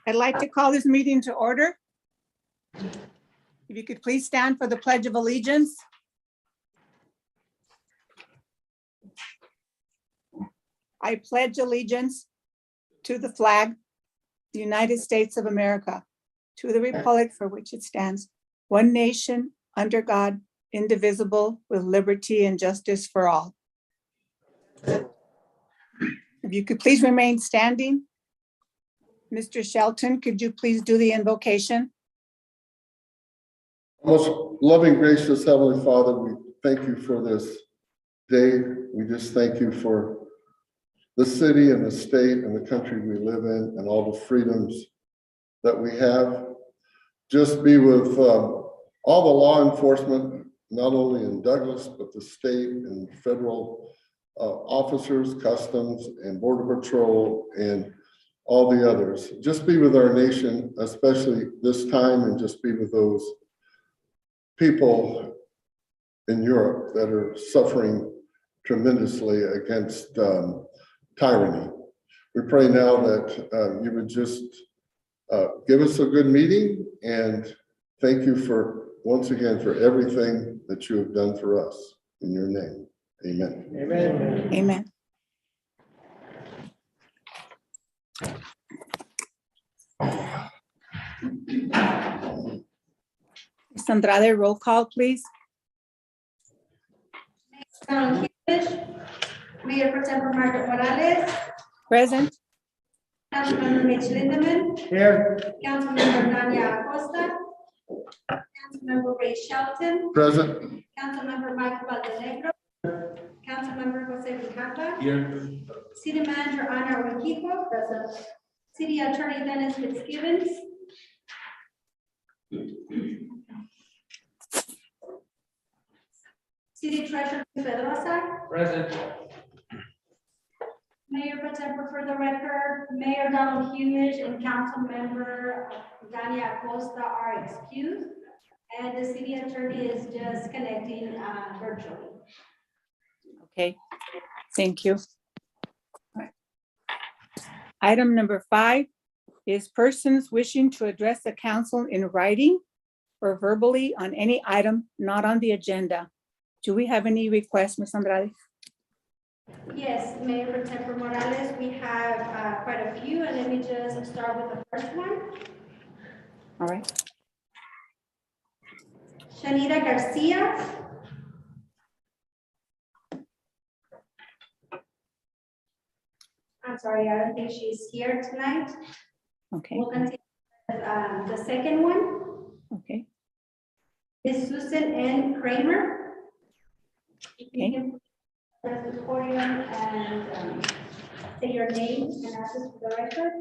I'd like to call this meeting to order. If you could please stand for the Pledge of Allegiance. I pledge allegiance to the flag, the United States of America, to the republic for which it stands, one nation, under God, indivisible, with liberty and justice for all. If you could please remain standing. Mr. Shelton, could you please do the invocation? Most loving, gracious Heavenly Father, we thank you for this day. We just thank you for the city and the state and the country we live in and all the freedoms that we have. Just be with all the law enforcement, not only in Douglas, but the state and federal officers, customs and border patrol and all the others. Just be with our nation, especially this time, and just be with those people in Europe that are suffering tremendously against tyranny. We pray now that you would just give us a good meeting, and thank you for, once again, for everything that you have done for us. In your name, amen. Amen. Amen. Ms. Andrade, roll call, please. Mayor Pro Tem Margaret Morales. Present. Councilmember Mitch Lindemann. Here. Councilmember Dania Acosta. Councilmember Ray Shelton. Present. Councilmember Michael Valdenegro. Councilmember Jose Quijada. Here. City Manager Ana Urquijo. Present. City Attorney Dennis Fitzgibbons. City Treasurer Pedrosa. Present. Mayor Pro Tem, for the record, Mayor Donald Hughes and Councilmember Dania Acosta are excused, and the city attorney is just connecting virtually. Okay, thank you. Item number 5 is persons wishing to address the council in writing or verbally on any item not on the agenda. Do we have any requests, Ms. Andrade? Yes, Mayor Pro Tem Morales, we have quite a few, and let me just start with the first one. All right. Shanita Garcia. I'm sorry, I don't think she's here tonight. Okay, We'll continue with the second one okay, is Susan N. Kramer. If you Okay. can press the podium and say your name and address for the record.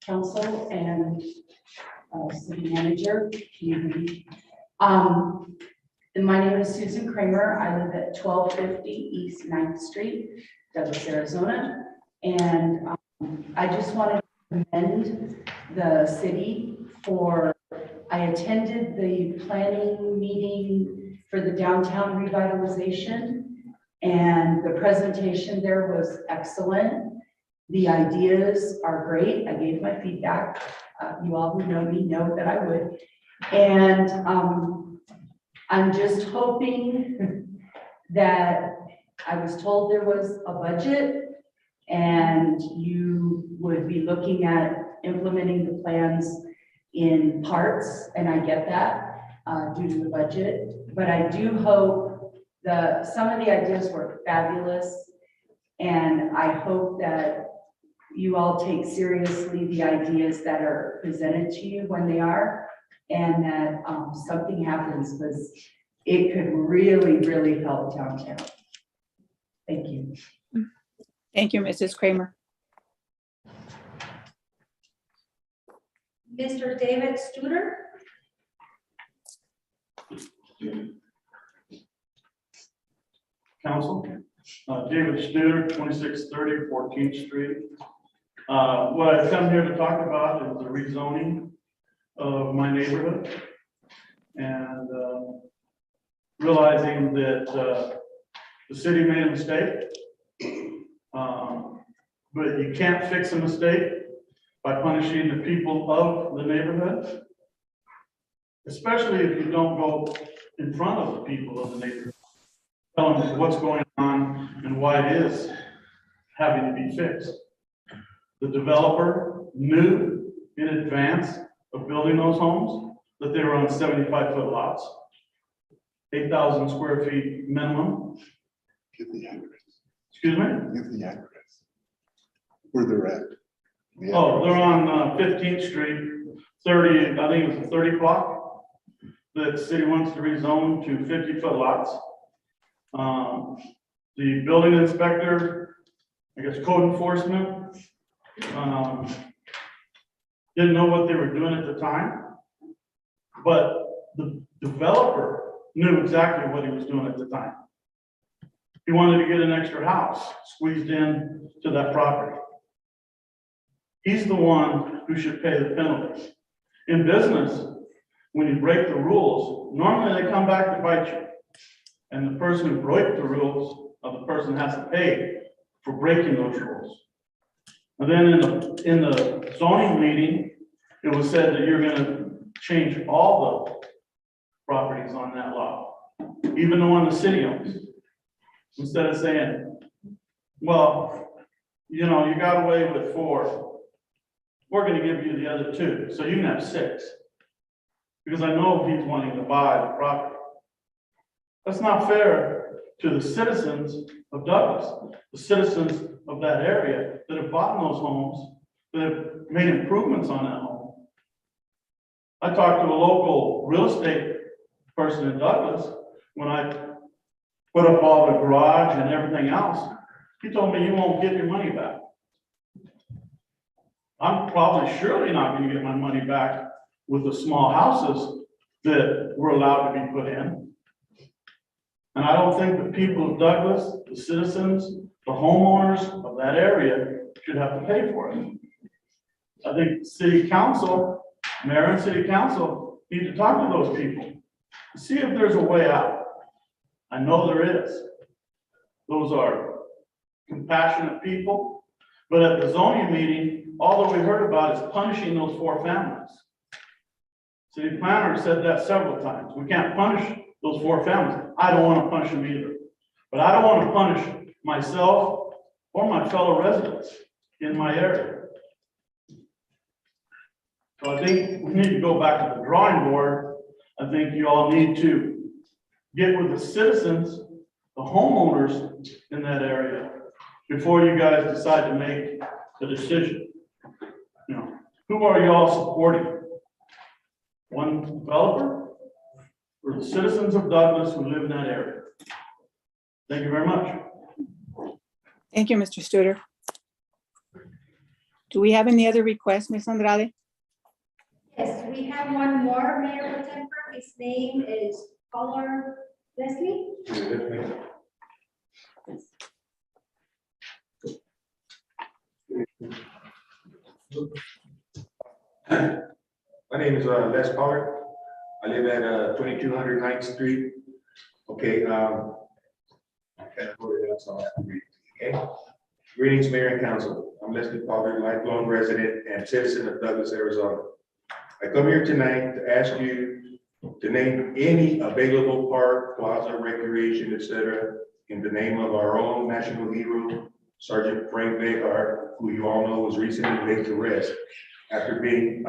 Council and city manager, community. And my name is Susan Kramer. I live at 1250 East 9th Street, Douglas, Arizona. And I just wanted to commend the city for, I attended the planning meeting for the downtown revitalization, and the presentation there was excellent. The ideas are great. I gave my feedback. You all who know me know that I would. And I'm just hoping that I was told there was a budget and you would be looking at implementing the plans in parts, and I get that due to the budget. But I do hope some of the ideas were fabulous, and I hope that you all take seriously the ideas that are presented to you when they are, and that something happens, because it could really, really help downtown. Thank you. thank you, Mrs. Kramer. Mr. David Studer. Council, David Studer, 2630 14th Street. What I've come here to talk about is the rezoning of my neighborhood. And realizing that the city made a mistake. But you can't fix a mistake by punishing the people of the neighborhood, especially if you don't go in front of the people of the neighborhood, tell them what's going on and why it is having to be fixed. The developer knew in advance of building those homes that they were on 75-foot lots, 8,000 square feet minimum. Give the address. Excuse me? Give the address. Where they're at. The Oh, they're address. on 15th Street, 30, I think it was a 30 block. The city wants to rezone to 50-foot lots. The building inspector, I guess code enforcement, didn't know what they were doing at the time. But the developer knew exactly what he was doing at the time. He wanted to get an extra house squeezed in to that property. He's the one who should pay the penalty. In business, when you break the rules, normally they come back to bite you. And the person who broke the rules of the person has to pay for breaking those rules. And then in the zoning meeting, it was said that you're gonna change all the properties on that lot, even the one the city owns. Instead of saying, well, you know, you got away with 4, we're gonna give you the other 2, so you can have 6. Because I know he's wanting to buy the property. That's not fair to the citizens of Douglas, the citizens of that area that have bought those homes, that have made improvements on that home. I talked to a local real estate person in Douglas when I put up all the garage and everything else. He told me you won't get your money back. I'm probably surely not going to get my money back with the small houses that were allowed to be put in. And I don't think the people of Douglas, the citizens, the homeowners of that area should have to pay for it. I think city council, mayor and city council need to talk to those people, see if there's a way out. I know there is. Those are compassionate people, but at the zoning meeting, all that we heard about is punishing those 4 families. City planner said that several times. We can't punish those 4 families. I don't want to punish them either. But I don't want to punish myself or my fellow residents in my area. So I think we need to go back to the drawing board. I think you all need to get with the citizens, the homeowners in that area before you guys decide to make a decision. You know, who are you all supporting? One developer or the citizens of Douglas who live in that area? Thank you very much. Thank you, Mr. Studer. Do we have any other requests, Ms. Andrade? Yes, we have one more, Mayor Pro Tempore. His name is Caller Leslie. My name is Les Pollard. I live at 2200 9th Street. Okay, I can't afford it, so I'll have to read it. Okay. Greetings, Mayor and Council. I'm Leslie Pollard, lifelong resident and citizen of Douglas, Arizona. I come here tonight to ask you to name any available park, plaza, recreation, etc., in the name of our own national hero, Sergeant Frank Behar, who you all know was recently laid to rest after being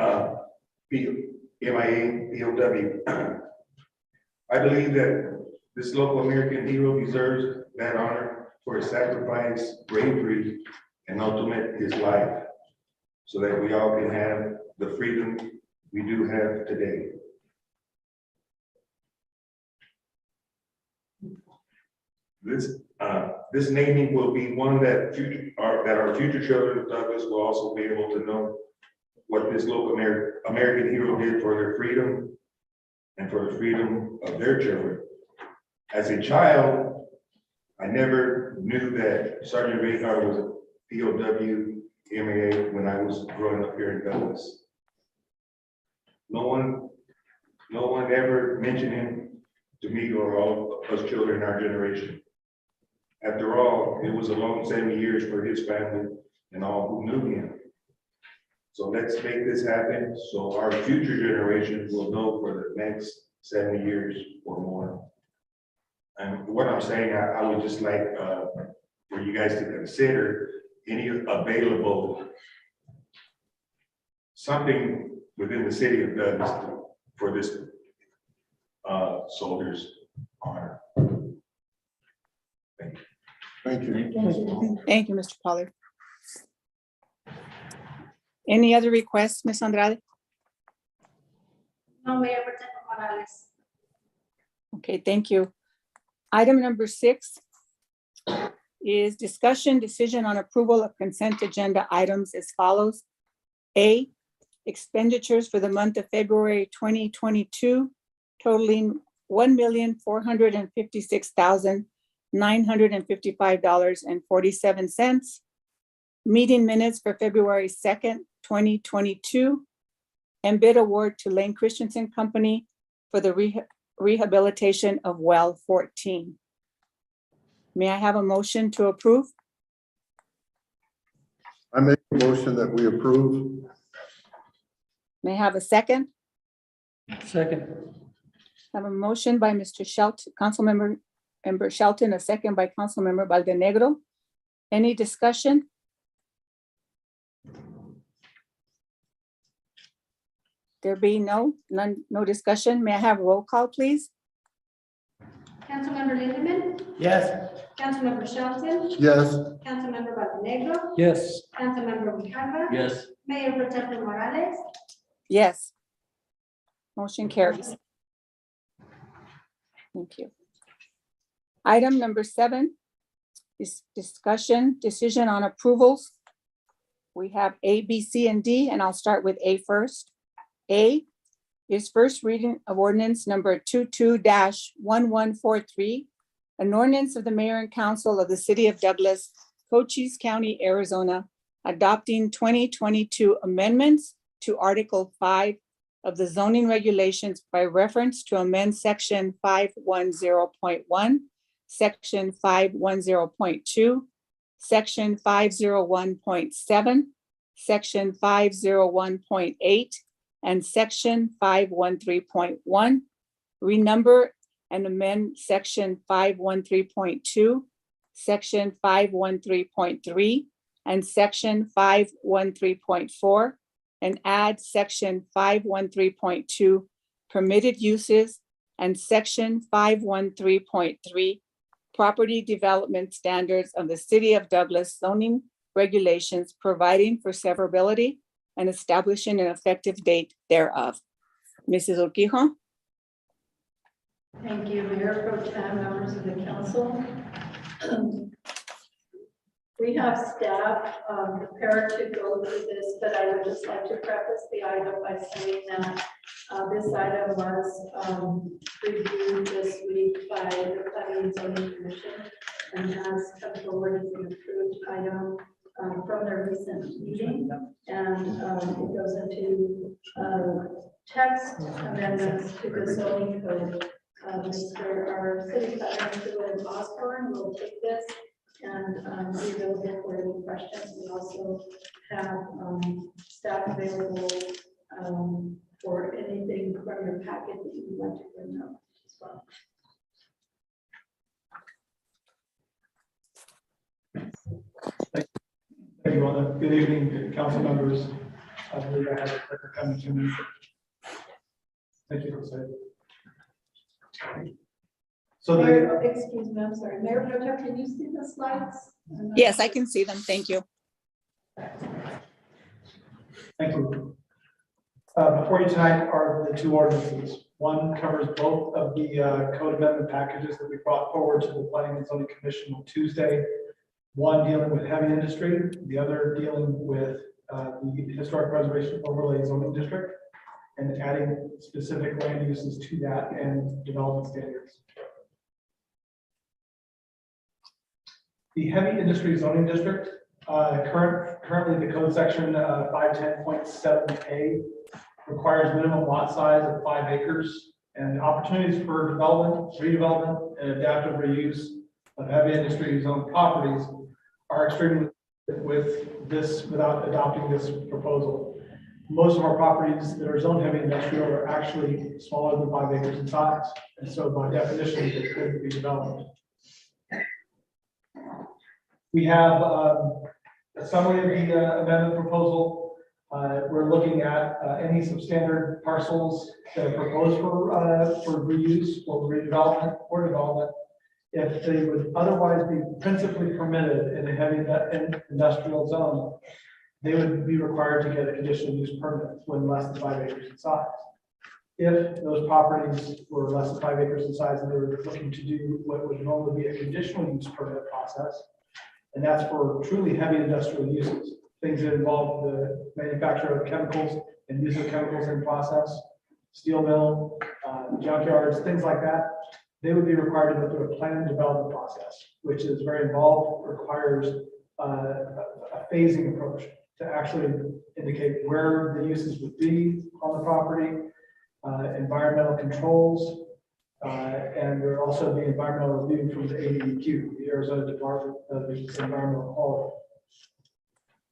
MIA POW. I believe that this local American hero deserves that honor for his sacrifice, bravery, and ultimate his life, so that we all can have the freedom we do have today. This naming will be one that our future children of Douglas will also be able to know what this local American hero did for their freedom and for the freedom of their children. As a child, I never knew that Sergeant Behar was a POW MIA when I was growing up here in Douglas. No one ever mentioned him to me or all of us children in our generation. After all, it was a long 70 years for his family and all who knew him. So let's make this happen so our future generations will know for the next 70 years or more. And what I'm saying, I would just like for you guys to consider any available something within the city of Douglas for this soldier's honor. Thank you. Thank you. Thank you, Mr. Pollard. Any other requests, Ms. Andrade? No, Mayor Pro Tem Morales. Okay, thank you. Item number 6 is discussion decision on approval of consent agenda items as follows. A, expenditures for the month of February 2022 totaling $1,456,955.47. Meeting minutes for February 2nd, 2022, and bid award to Lane Christensen Company for the rehabilitation of well 14. May I have a motion to approve? I make a motion that we approve. May I have a second? Second. I have a motion by Mr. Shelton, Councilmember Shelton, a second by Councilmember Valdenegro. Any discussion? There be no discussion. May I have roll call, please? Councilmember Lindemann, Yes. Councilmember Shelton, Yes. Councilmember Valdenegro, Yes. Councilmember Grijalva, Yes. Mayor Pro Tem Morales, Yes. Motion carries. Thank you. Item number 7 is discussion, decision on approvals. We have A, B, C, and D, and I'll start with A first. A is first reading of ordinance number 22-1143, an ordinance of the mayor and council of the city of Douglas, Cochise County, Arizona, adopting 2022 amendments to Article 5 of the zoning regulations by reference to amend Section 510.1, Section 510.2, Section 501.7, Section 501.8, and Section 513.1, renumber and amend Section 513.2, Section 513.3, and Section 513.4, and add Section 513.2, permitted uses, and Section 513.3, property development standards of the City of Douglas zoning regulations, providing for severability and establishing an effective date thereof. Mrs. Urquijo? Thank you, Mayor Pro Tem, members of the council. We have staff prepared to go through this, but I would just like to preface the item by saying that this item was reviewed this week by the Planning and Zoning Commission and has come forward as an approved item from their recent meeting. And it goes into text amendments to the zoning code. Our city planner, Stuart Osborne, will take this and be available for any questions. We also have staff available for anything from your packet that you would like to bring up as well. Thank you, Wanda. Good evening, council members. I believe I have a clicker coming to me. Thank you, Jose. So Mayor, excuse me, I'm sorry. Mayor Pro Tem, can you see the slides? Yes, I can see them. Thank you. thank you. Before you tonight are the two ordinances. One covers both of the code amendment packages that we brought forward to the Planning and Zoning Commission on Tuesday. One dealing with heavy industry, the other dealing with the historic preservation overlay zoning district, and adding specific land uses to that and development standards. The heavy industry zoning district, currently the code section 510.7A requires minimum lot size of 5 acres And opportunities for development, redevelopment, and adaptive reuse of heavy industry zone properties are extremely with this, without adopting this proposal. Most of our properties that are zoned heavy industrial are actually smaller than 5 acres in size. And so by definition, they couldn't be developed. We have a summary of the amendment proposal. We're looking at any substandard parcels that are proposed for reuse or redevelopment or development. If they would otherwise be principally permitted in a heavy industrial zone, they would be required to get a conditional use permit when less than 5 acres in size. If those properties were less than 5 acres in size and they were looking to do what would normally be a conditional use permit process, and that's for truly heavy industrial uses, things that involve the manufacture of chemicals and use of chemicals in process, steel mill, junkyards, things like that, they would be required to go through a plan and development process, which is very involved, requires a phasing approach to actually indicate where the uses would be on the property, environmental controls, and there will also be environmental review from the ADEQ, the Arizona Department of Environmental Quality.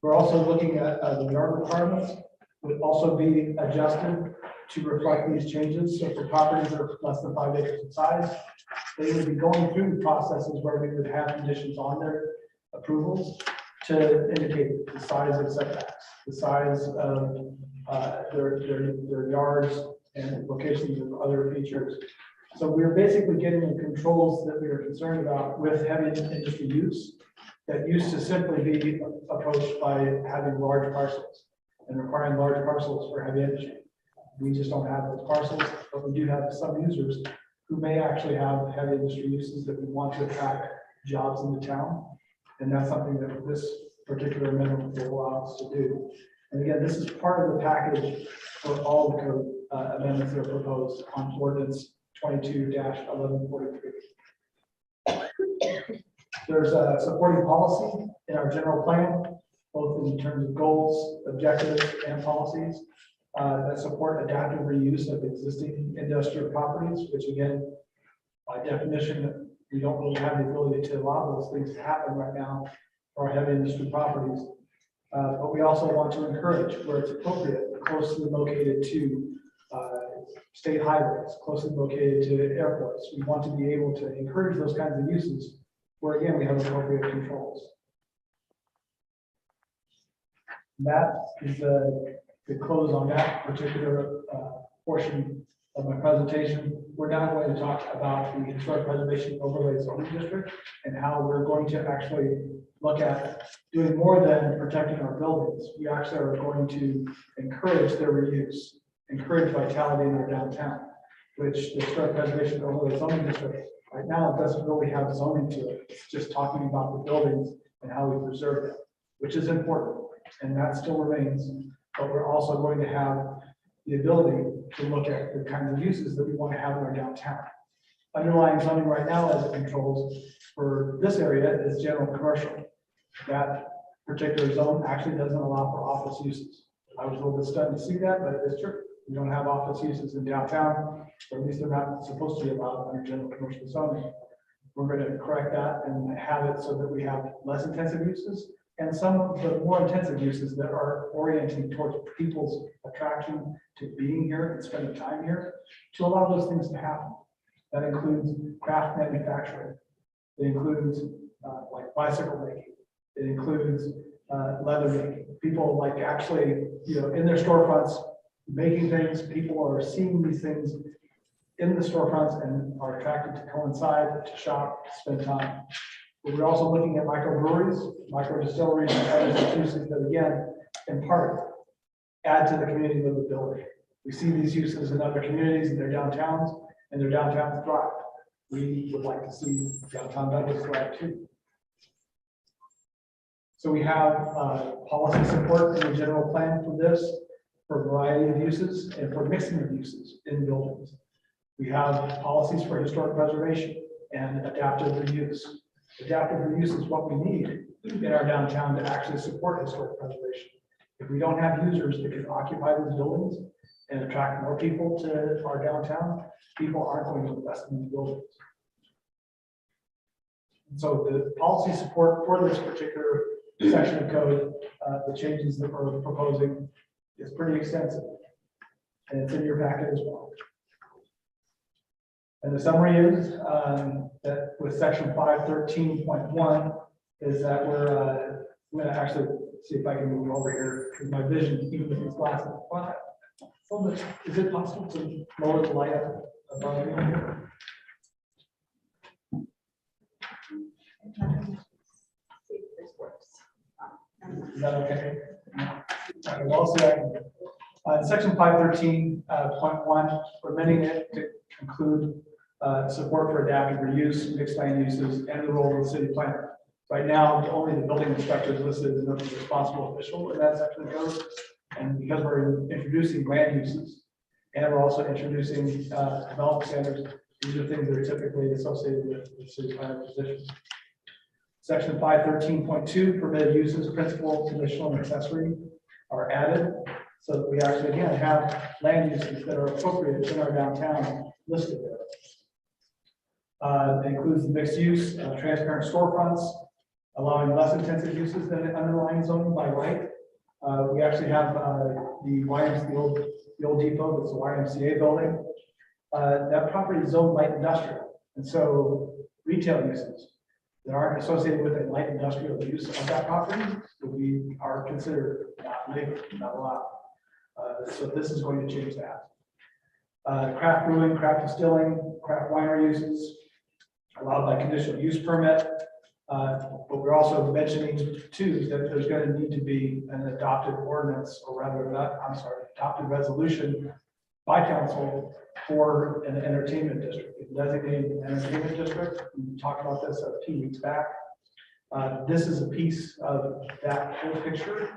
We're also looking at the yard requirements would also be adjusted to reflect these changes. So for properties that are less than 5 acres in size, they would be going through the processes where we would have conditions on their approvals to indicate the size of setbacks, the size of their yards and locations of other features. So we're basically getting the controls that we were concerned about with heavy industry use that used to simply be approached by having large parcels and requiring large parcels for heavy industry. We just don't have those parcels, but we do have some users who may actually have heavy industry uses that we want to attract jobs in the town. And that's something that this particular amendment will allow us to do. And again, this is part of the package for all the code amendments that are proposed on ordinance 22-1143. There's a supporting policy in our general plan, both in terms of goals, objectives, and policies that support adaptive reuse of existing industrial properties, which again, by definition, we don't really have the ability to allow those things to happen right now for our heavy industry properties. But we also want to encourage where it's appropriate, closely located to state highways, closely located to airports. We want to be able to encourage those kinds of uses where again, we have appropriate controls. That is the close on that particular portion of my presentation. We're now going to talk about the historic preservation overlay zoning district and how we're going to actually look at doing more than protecting our buildings. We actually are going to encourage their reuse, encourage vitality in our downtown, which the historic preservation overlay zoning district right now it doesn't really have zoning to it. It's just talking about the buildings and how we preserve them, which is important, and that still remains. But we're also going to have the ability to look at the kinds of uses that we want to have in our downtown. Underlying zoning right now as it controls for this area is general commercial. That particular zone actually doesn't allow for office uses. I was a little bit stunned to see that, but it is true. We don't have office uses in downtown, or at least they're not supposed to be allowed under general commercial zoning. We're going to correct that and have it so that we have less intensive uses and some of the more intensive uses that are orienting towards people's attraction to being here and spending time here to allow those things to happen. That includes craft manufacturing. It includes like bicycle making. It includes leather making. People like actually, in their storefronts making things. People are seeing these things in the storefronts and are attracted to coincide, to shop, to spend time. But we're also looking at microbreweries, micro distilleries, and other uses that again, in part, add to the community livability. We see these uses in other communities and their downtowns, and their downtowns thrive. We would like to see downtown Douglas thrive too. So we have policy support in the general plan for this, for a variety of uses and for mixing of uses in buildings. We have policies for historic preservation and adaptive reuse. Adaptive reuse is what we need in our downtown to actually support historic preservation. If we don't have users that can occupy these buildings, and attract more people to our downtown, people aren't going to invest in these buildings. And so the policy support for this particular section of code, the changes that we're proposing is pretty extensive. And it's in your packet as well. And the summary is that with section 513.1 is that I'm going to actually see if I can move over here because my vision, even with these glasses, is it possible to lower the light up above me? Is that okay? Section 513.1, we're amending it to include support for adaptive reuse, mixed land uses, and the role of the city planner. Right now, only the building inspector is listed as the responsible official in that section of code. And because we're introducing land uses, and we're also introducing development standards, these are things that are typically associated with the city planner position. Section 513.2, permitted uses, principal, conditional, and accessory are added. So that we actually, again, have land uses that are appropriate in our downtown listed there. It includes the mixed use, transparent storefronts, allowing less intensive uses than the underlying zoning by right. We actually have the old depot, that's the YMCA building. That property is zoned light industrial. And so retail uses that aren't associated with a light industrial use of that property are considered not legal, not allowed. So this is going to change that. Craft brewing, craft distilling, craft winery uses allowed by conditional use permit. But we're also mentioning too that there's going to need to be an adopted ordinance, or rather adopted resolution by council for an entertainment district, a designated entertainment district. We talked about this a few weeks back. This is a piece of that whole picture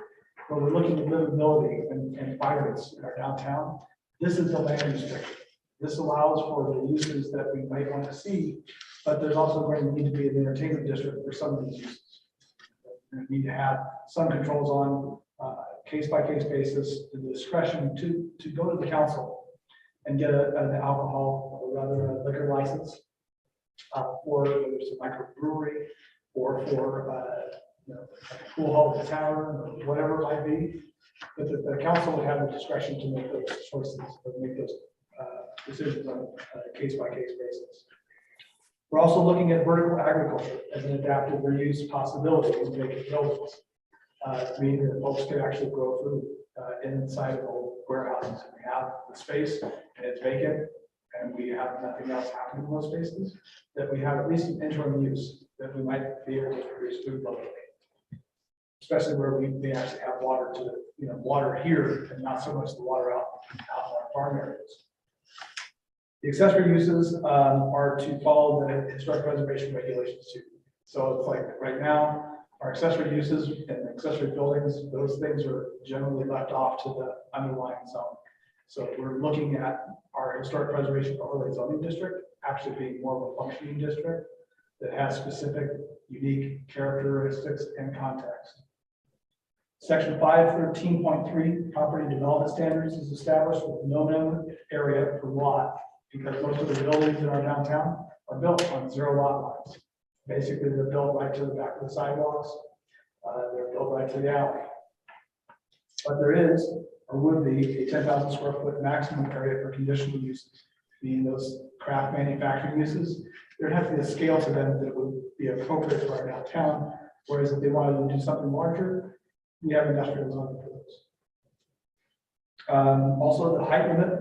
where we're looking at livability and vibrance in our downtown. This is the land restriction. This allows for the uses that we might want to see, but there's also going to need to be an entertainment district for some of these uses. We need to have some controls on case-by-case basis, the discretion to go to the council and get an alcohol, or rather a liquor license for whether it's a microbrewery or for a pool hall at the tavern, or whatever it might be. But the council would have the discretion to make those choices, or make those decisions on a case-by-case basis. We're also looking at vertical agriculture as an adaptive reuse possibility in vacant buildings. Meaning that folks can actually grow food inside of old warehouses. We have the space and it's vacant, and we have nothing else happening in those spaces, that we have at least an interim use that we might be able to produce food locally. Especially where we may actually have water water here and not so much the water out in our farm areas. The accessory uses are to follow the historic preservation regulations too. So it's like right now, our accessory uses and accessory buildings, those things are generally left off to the underlying zone. So we're looking at our historic preservation overlay zoning district actually being more of a functioning district that has specific unique characteristics and context. Section 513.3, property development standards is established with no minimum area per lot, because most of the buildings in our downtown are built on 0 lot lines. Basically, they're built right to the back of the sidewalks. They're built right to the alley. But there is, or would be, a 10,000 square foot maximum area for conditional uses, meaning those craft manufacturing uses. There has to be a scale to them that would be appropriate for our downtown. Whereas if they wanted to do something larger, we have industrial zoning for those. Also, the height limit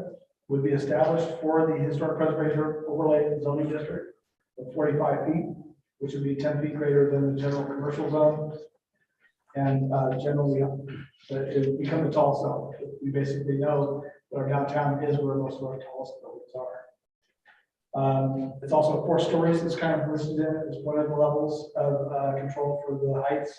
would be established for the historic preservation overlay zoning district of 45 feet, which would be 10 feet greater than the general commercial zone. And generally, it would become a tall zone. We basically know that our downtown is where most of our tallest buildings are. It's also 4 stories is kind of listed in as one of the levels of control for the heights.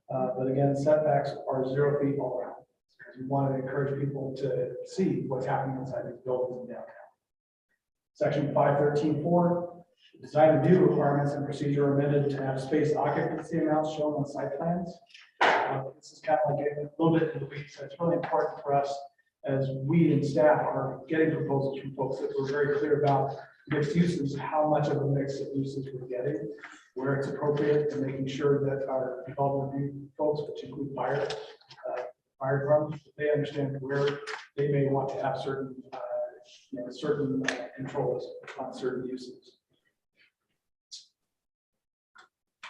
But again, setbacks are 0 feet all around. Because we want to encourage people to see what's happening inside these buildings in downtown. Section 513.4. Design review requirements and procedure are amended to have space occupancy amounts shown on site plans. This is kind of like getting a little bit into the weeds, so it's really important for us as we and staff are getting proposals from folks, that we're very clear about mixed uses, how much of a mix of uses we're getting, where it's appropriate, and making sure that our development review folks, which include fire departments, they understand where they may want to have certain, controls on certain uses.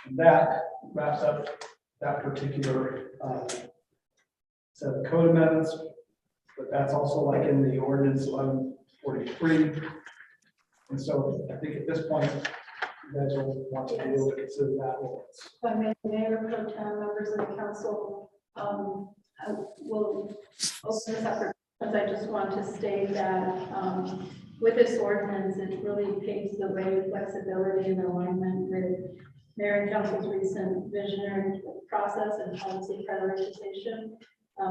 And that wraps up that particular set of code amendments, but that's also like in the ordinance 1143. And so I think at this point, you guys will want to be able to consider that ordinance. If I may, Mayor Pro Tem, members of the council, I will open this up for questions. I just want to state that with this ordinance, it really paves the way with flexibility and alignment with Mayor and Council's recent visionary process and policy prioritization,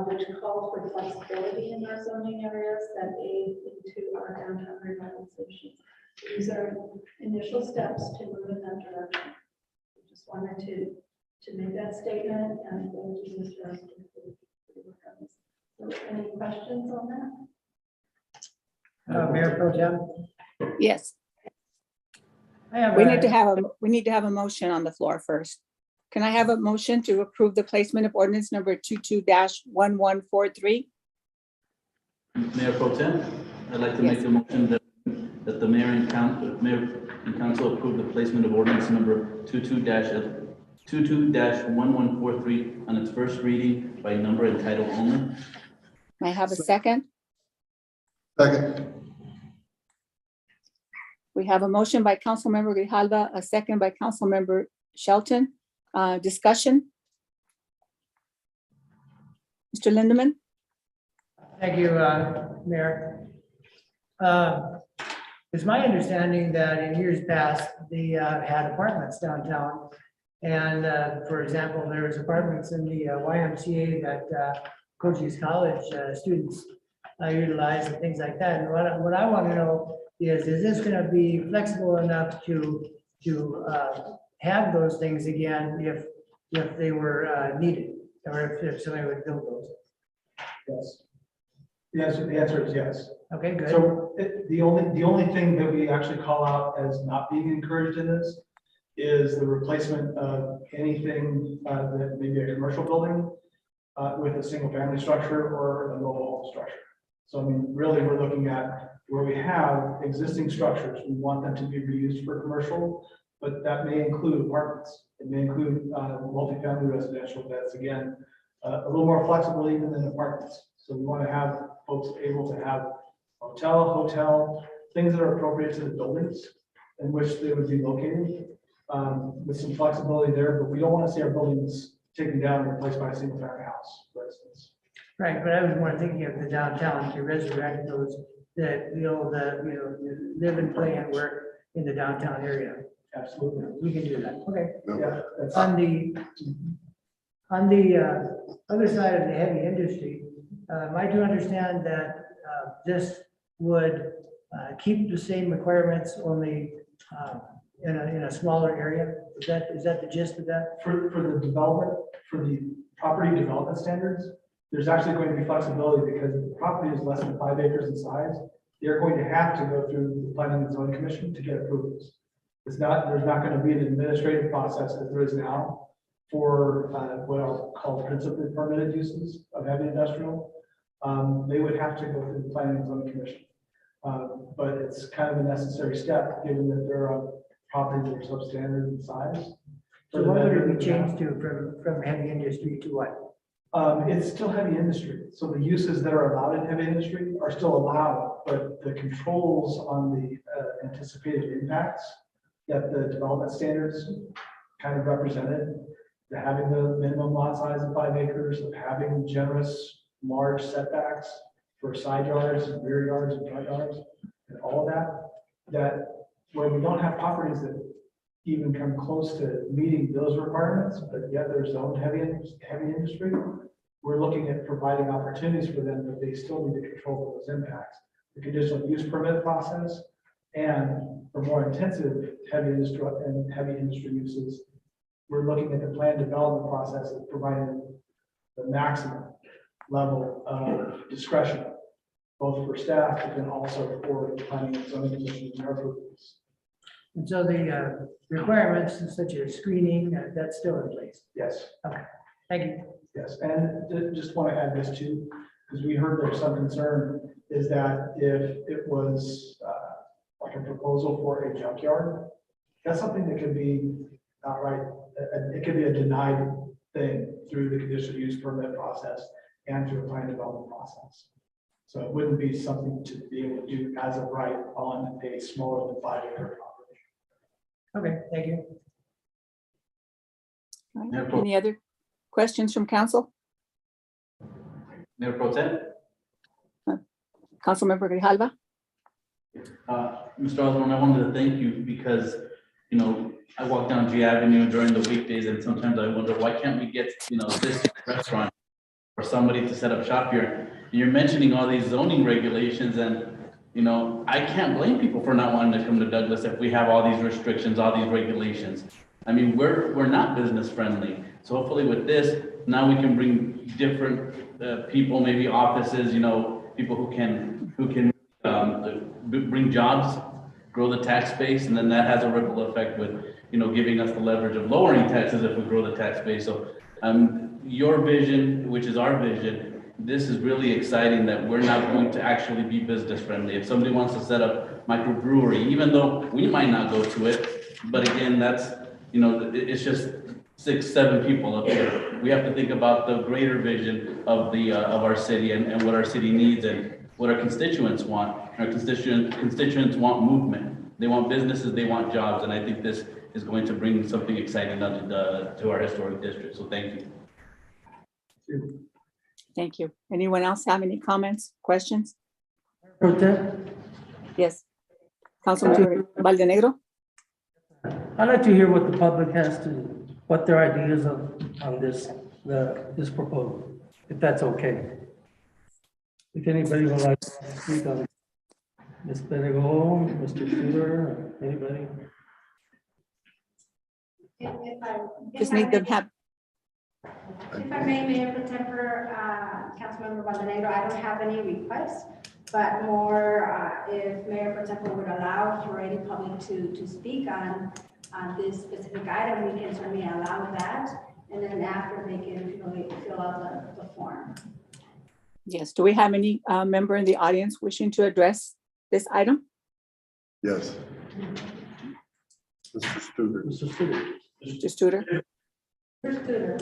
which calls for flexibility in our zoning areas that aid into our downtown revitalization. These are initial steps to move in that direction. I just wanted to make that statement, and thank you, Mr. Ruskin, for the work on this. So any questions on that? Mayor Pro Tem, Yes, I have we need to have a motion on the floor first. Can I have a motion to approve the placement of ordinance number 22-1143? Mayor Pro Tem, I'd like to make a motion that the mayor and council approve the placement of ordinance number 22-1143 on its first reading by number and title only. May I have a second? Second. We have a motion by Councilmember Grijalva, a second by Councilmember Shelton. Discussion? Mr. Lindemann? thank you, Mayor. It's my understanding that in years past, they had apartments downtown. And for example, there was apartments in the YMCA that Cochise College students utilize and things like that. And what I want to know is this going to be flexible enough to have those things again if they were needed, or if somebody would build those? Yes. The answer is yes. Okay, good. So the only thing that we actually call out as not being encouraged in this is the replacement of anything that may be a commercial building with a single family structure or a mobile home structure. So I mean, really, we're looking at where we have existing structures. We want them to be reused for commercial, but that may include apartments. It may include multifamily residential. That's again a little more flexible even than apartments. So we want to have folks able to have hotel, things that are appropriate to the buildings in which they would be located, with some flexibility there, but we don't want to see our buildings taken down and replaced by a single family house, for instance. Right, but I was more thinking of the downtown to resurrect those that, live and play and work in the downtown area. Absolutely. We can do that. Okay. Yeah, that's, On the other side of the heavy industry, I do understand that this would keep the same requirements only in a smaller area. Is that the gist of that? for the development, for the property development standards, there's actually going to be flexibility because if the property is less than 5 acres in size, they're going to have to go through the Planning and Zoning Commission to get approvals. There's not going to be an administrative process as there is now for what I'll call principally permitted uses of heavy industrial. They would have to go through the Planning and Zoning Commission. But it's kind of a necessary step, given that there are properties that are substandard in size. So what would it be changed to from heavy industry to what? It's still heavy industry. So the uses that are allowed in heavy industry are still allowed, but the controls on the anticipated impacts that the development standards kind of represented, the having the minimum lot size of 5 acres, of having generous large setbacks for side yards and rear yards and front yards, and all of that where we don't have properties that even come close to meeting those requirements, but yet they're zoned heavy industry, we're looking at providing opportunities for them, but they still need to control those impacts. The conditional use permit process, and for more intensive heavy industry uses, we're looking at the plan development process of providing the maximum level of discretion both for staff, but then also for the planning and zoning commission and their approvals. And so the requirements such as screening, that's still in place. Yes, Thank you. yes, and just want to add this too, because we heard there's some concern, is that if it was like a proposal for a junkyard, that's something that could be outright, it could be a denied thing through the conditional use permit process and through a plan development process. So it wouldn't be something to be able to do as of right on a smaller than 5 acre property. Okay, thank you. All right. Mayor Pro- Any other questions from council? Mayor Pro Tem? Councilmember Grijalva? Mr. Osborne, I wanted to thank you because, you know, I walk down G Avenue during the weekdays and sometimes I wonder, why can't we get, you know, this restaurant or somebody to set up shop here? And you're mentioning all these zoning regulations and, you know, I can't blame people for not wanting to come to Douglas if we have all these restrictions, all these regulations. I mean, we're not business friendly. So hopefully with this, now we can bring different people, maybe offices, you know, people who can bring jobs, grow the tax base, and then that has a ripple effect with, you know, giving us the leverage of lowering taxes if we grow the tax base. So your vision, which is our vision, this is really exciting that we're not going to actually be business friendly. If somebody wants to set up microbrewery, even though we might not go to it, but again, that's, you know, it's just 6, 7 people up here. We have to think about the greater vision of our city and what our city needs and what our constituents want. Our constituents want movement. They want businesses, they want jobs, and I think this is going to bring something exciting to our historic district. So thank you. Thank you. Anyone else have any comments, questions? Pro Tem, Yes. Councilmember Valdenegro? I'd like to hear what the public has to, what their ideas on this, this proposal, if that's okay. If anybody would like to speak on it. Ms. Benegal, Mr. Tudor, anybody? Just need to have, If I may, Mayor Pro Tempore, Councilmember Valdenegro, I don't have any requests, but more if Mayor Pro Tempore would allow for any public to speak on this specific item, we can certainly allow that. And then after they can fill out the form. yes, do we have any member in the audience wishing to address this item? Yes. Mr. Studer. Mr. Studer. Mr. Studer? First Tudor.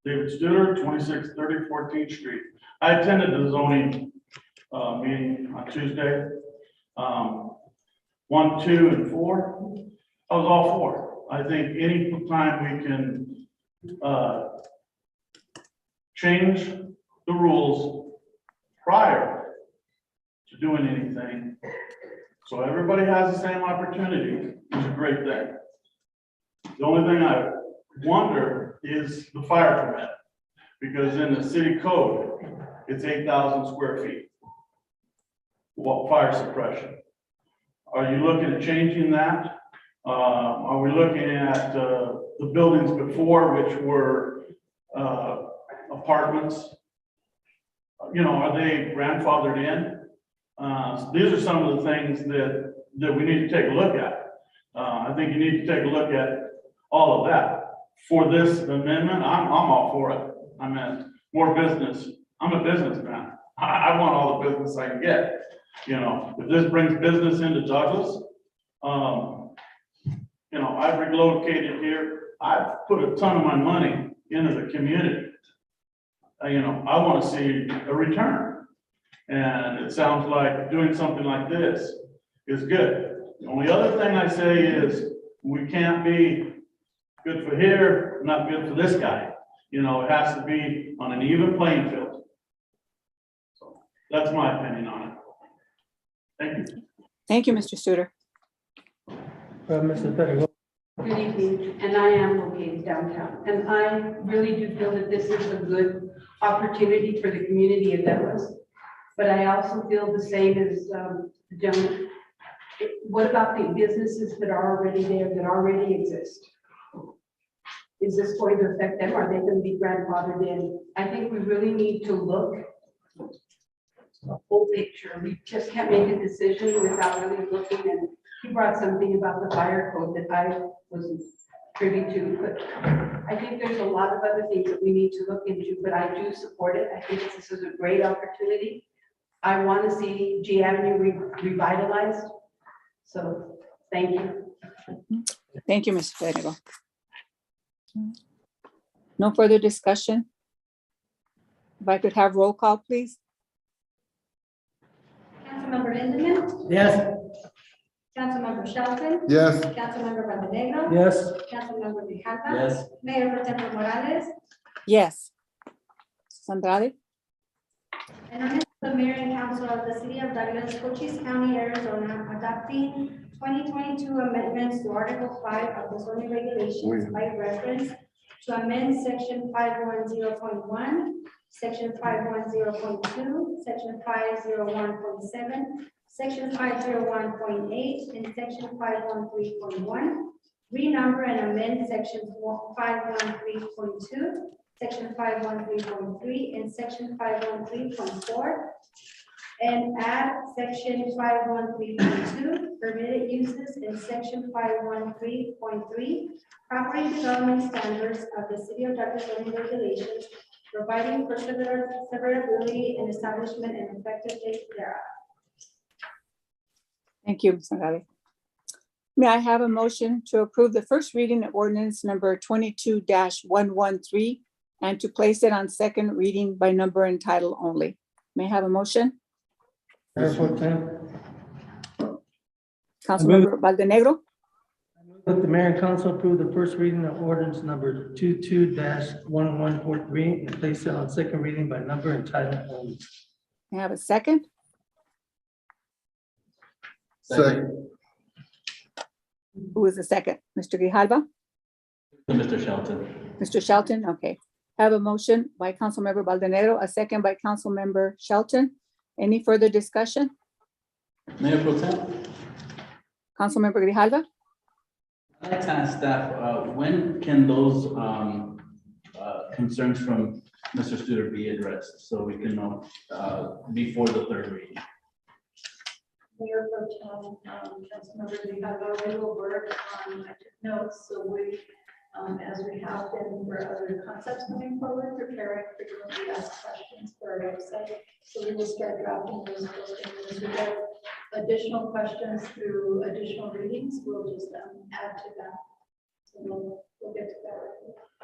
David Studer, 2630 14th Street. I attended the zoning meeting on Tuesday. 1, 2, and 4. I was all for. I think any time we can change the rules prior to doing anything, so everybody has the same opportunity, is a great thing. The only thing I wonder is the fire permit, because in the city code, it's 8,000 square feet. Well, fire suppression. Are you looking at changing that? Are we looking at the buildings before, which were apartments? You know, are they grandfathered in? These are some of the things that we need to take a look at. I think you need to take a look at all of that. For this amendment, I'm all for it. I mean, more business. I'm a businessman. I want all the business I can get. You know, if this brings business into Douglas, you know, I've relocated here. I've put a ton of my money into the community. You know, I want to see a return. And it sounds like doing something like this is good. The only other thing I say is we can't be good for here, not good for this guy. You know, it has to be on an even playing field. So that's my opinion on it. Thank you. Thank you, Mr. Studer. Mrs. Benegal. Good evening, and I am located downtown, and I really do feel that this is a good opportunity for the community of Douglas. But I also feel the same as the gentleman. What about the businesses that are already there, that already exist? is this going to affect them? Are they going to be grandfathered in? I think we really need to look the whole picture. We just can't make a decision without really looking. And he brought something about the fire code that I wasn't privy to, but I think there's a lot of other things that we need to look into, but I do support it. I think this is a great opportunity. I want to see G Avenue revitalized. So, thank you. Thank you, Ms. Federico. No further discussion? If I could have roll call, please? Councilmember Lindemann, Yes. Councilmember Shelton, Yes, Councilmember Montenegro, Yes. Councilmember Grijalva, Yes. Mayor Pro Tem Morales, Yes. Andrade? an ordinance of the mayor and council of the city of Douglas, Cochise County, Arizona, adopting 2022 amendments to Article 5 of the zoning regulations by reference to amend section 510.1, section 510.2, section 501.7, section 501.8, and section 513.1, renumber and amend section 513.2, section 513.3, and section 513.4, and add section 513.2, permitted uses, in section 513.3, property development standards of the city of Douglas zoning regulations, providing for severability and establishment and effective date thereof. Thank you, Ms. Andrade. May I have a motion to approve the first reading of ordinance number 22-113 and to place it on second reading by number and title only? May I have a motion? Mayor Pro Tem, Councilmember Valdenegro? that the mayor and council approve the first reading of ordinance number 22-1143 and place it on second reading by number and title only. May I have a second? second, Who is the second? Mr. Grijalva? Mr. Shelton. Mr. Shelton? Okay. I have a motion by Councilmember Valdenegro, a second by Councilmember Shelton. Any further discussion? Mayor Pro Tem, Councilmember Grijalva? I'd like to ask staff, when can those concerns from Mr. Studer be addressed? So we can know before the third reading. Mayor Pro Tem, Councilmember Grijalva, we will work on, I took notes, so we, as we have been for other concepts moving forward, preparing frequently asked questions for our website. So we will start drafting those postings. As we get additional questions through additional readings, we'll just add to that. So we'll get to that.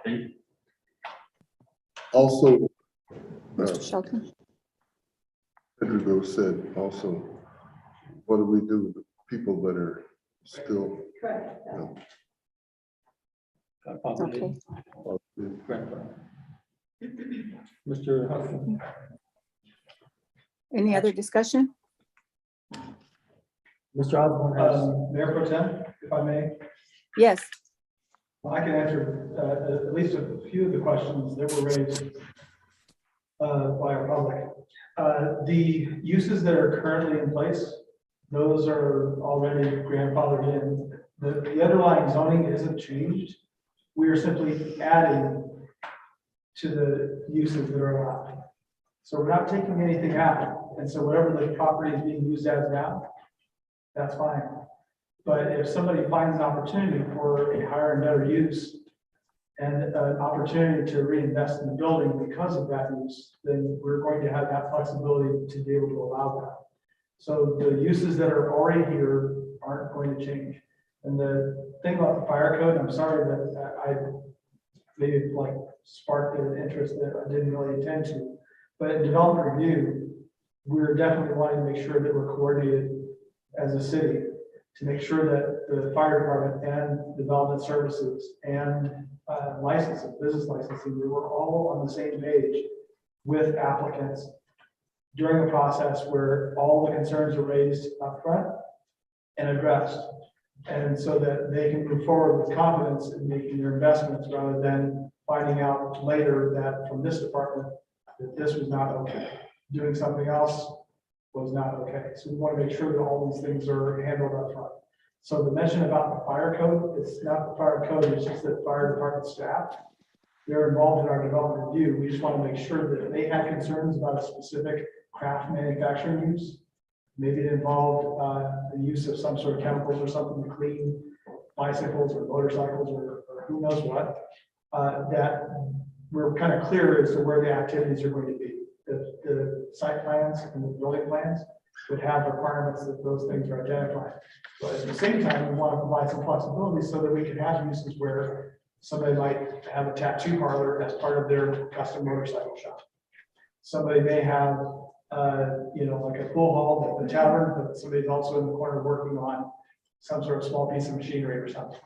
Thank you. also, Mr. Shelton? Pedro said also, what do we do with the people that are still? Correct. Okay. Mr. Huffman. Any other discussion? Mr. Osborne has. Mayor Pro Tem, if I may, Yes. I can answer at least a few of the questions that were raised by our public. The uses that are currently in place, those are already grandfathered in. The underlying zoning isn't changed. We are simply adding to the uses that are allowed. So we're not taking anything out. And so whatever the property is being used as now, that's fine. But if somebody finds an opportunity for a higher and better use and an opportunity to reinvest in the building because of that use, then we're going to have that flexibility to be able to allow that. So the uses that are already here aren't going to change. And the thing about the fire code, I'm sorry that I maybe like sparked an interest that I didn't really intend to. But in development review, we're definitely wanting to make sure that we're coordinated as a city to make sure that the fire department and development services and licensing, business licensing, we were all on the same page with applicants during the process where all the concerns are raised up front and addressed. And so that they can move forward with confidence in making their investments rather than finding out later that from this department that this was not okay. Doing something else was not okay. So we want to make sure that all these things are handled up front. So the mention about the fire code, it's not the fire code, it's just that fire department staff, they're involved in our development review. We just want to make sure that if they had concerns about a specific craft manufacturing use, maybe it involved the use of some sort of chemicals or something to clean bicycles or motorcycles or who knows what, that we're kind of clear as to where the activities are going to be. The site plans and the building plans would have requirements that those things are identified. But at the same time, we want to provide some flexibility so that we can have uses where somebody might have a tattoo parlor as part of their custom motorcycle shop. Somebody may have, like a pool hall at the tavern, but somebody's also in the corner working on some sort of small piece of machinery or something.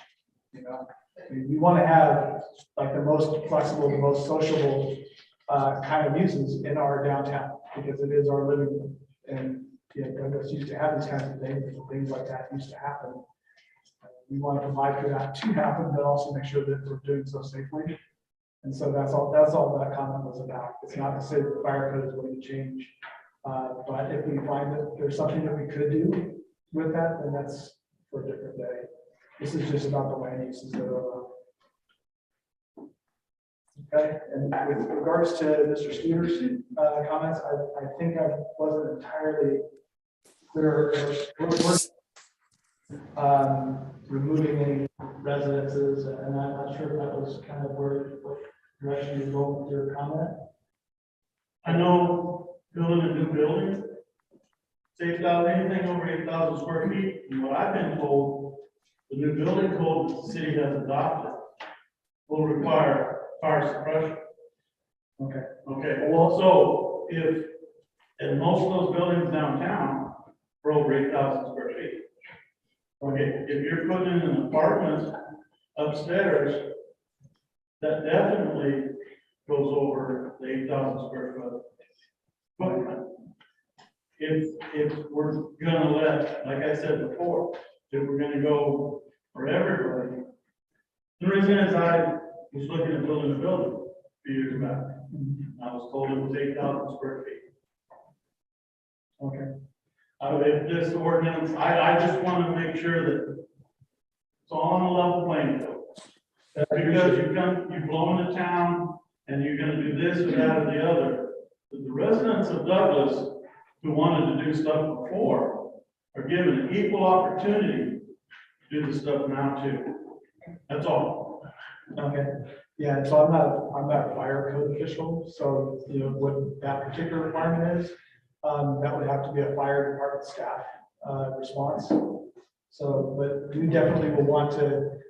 We want to have like the most flexible, the most sociable kind of uses in our downtown because it is our living room. And Douglas used to have these kinds of things, and things like that used to happen. We want to provide for that to happen, but also make sure that we're doing so safely. And so that's all that comment was about. It's not to say that the fire code is going to change. But if we find that there's something that we could do with that, then that's for a different day. This is just about the land uses that are allowed. Okay, and with regards to Mr. Skeeter's comments, I think I wasn't entirely clear. Removing any residences, and I'm not sure if that was kind of what direction you go with your comment. I know building a new building, say anything over 8,000 square feet, and what I've been told, the new building code that the city has adopted will require fire suppression. Okay. Okay, well, so if, and most of those buildings downtown are over 8,000 square feet. Okay, if you're putting in an apartment upstairs, that definitely goes over the 8,000 square foot footprint. If we're gonna let, like I said before, if we're gonna go for everybody, the reason is I was looking at building a building a few years back. I was told it was 8,000 square feet. Okay. If this ordinance, I just want to make sure that it's all on a level playing field. Because you blow into town and you're gonna do this or that or the other. But the residents of Douglas who wanted to do stuff before are given an equal opportunity to do the stuff now too. That's all. Okay. Yeah, so I'm not a fire code official, so what that particular requirement is, that would have to be a fire department staff response. So, but we definitely will want to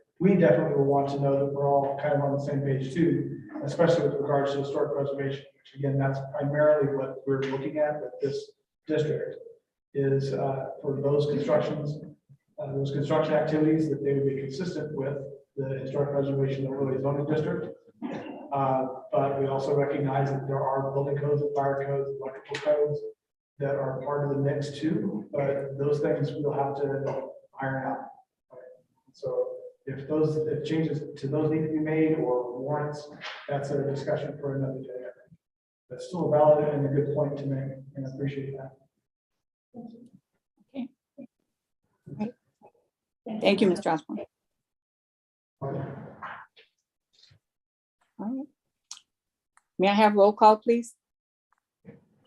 know that we're all kind of on the same page too, especially with regards to historic preservation, which again, that's primarily what we're looking at with this district is for those construction activities that they would be consistent with the historic preservation overlay zoning district. But we also recognize that there are building codes and fire codes, electrical codes that are part of the mix too, but those things we'll have to iron out. So if changes to those need to be made or warrants, that's a discussion for another day. I think. But still a valid and a good point to make, and I appreciate that. Okay. Right. Thank you, Mr. Osborne. Okay. All right. May I have roll call, please?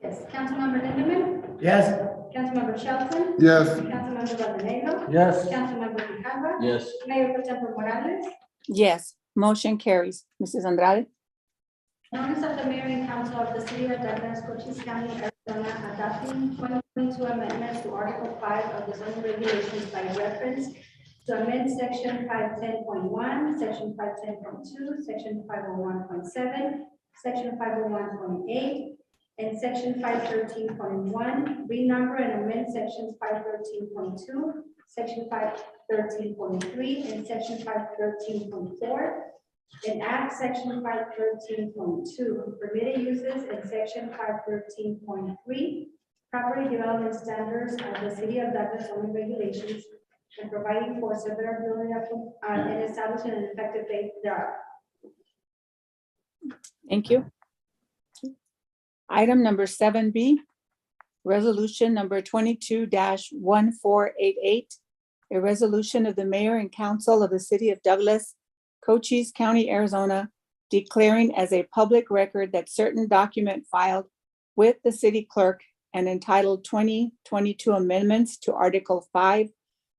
Yes, Councilmember Lindemann, Yes. Councilmember Shelton, Yes, Councilmember Valdenegro, Yes. Councilmember Grijalva, Yes. Mayor Pro Tempore Morales. Yes, motion carries. Mrs. Andrade? Notice of the mayor and council of the city of Douglas, Cochise County, Arizona, adopting 2022 amendments to Article 5 of the zoning regulations by reference to amend Section 510.1, Section 510.2, Section 501.7, Section 501.8, and Section 513.1, renumber and amend Sections 513.2, Section 513.3, and Section 513.4, and add Section 513.2, permitted uses, and Section 513.3, property development standards of the city of Douglas zoning regulations, and providing for severability of and establishing an effective date thereof. Thank you. Item number 7B, resolution number 22-1488, a resolution of the mayor and council of the city of Douglas, Cochise County, Arizona, declaring as a public record that certain document filed with the city clerk and entitled 2022 amendments to Article 5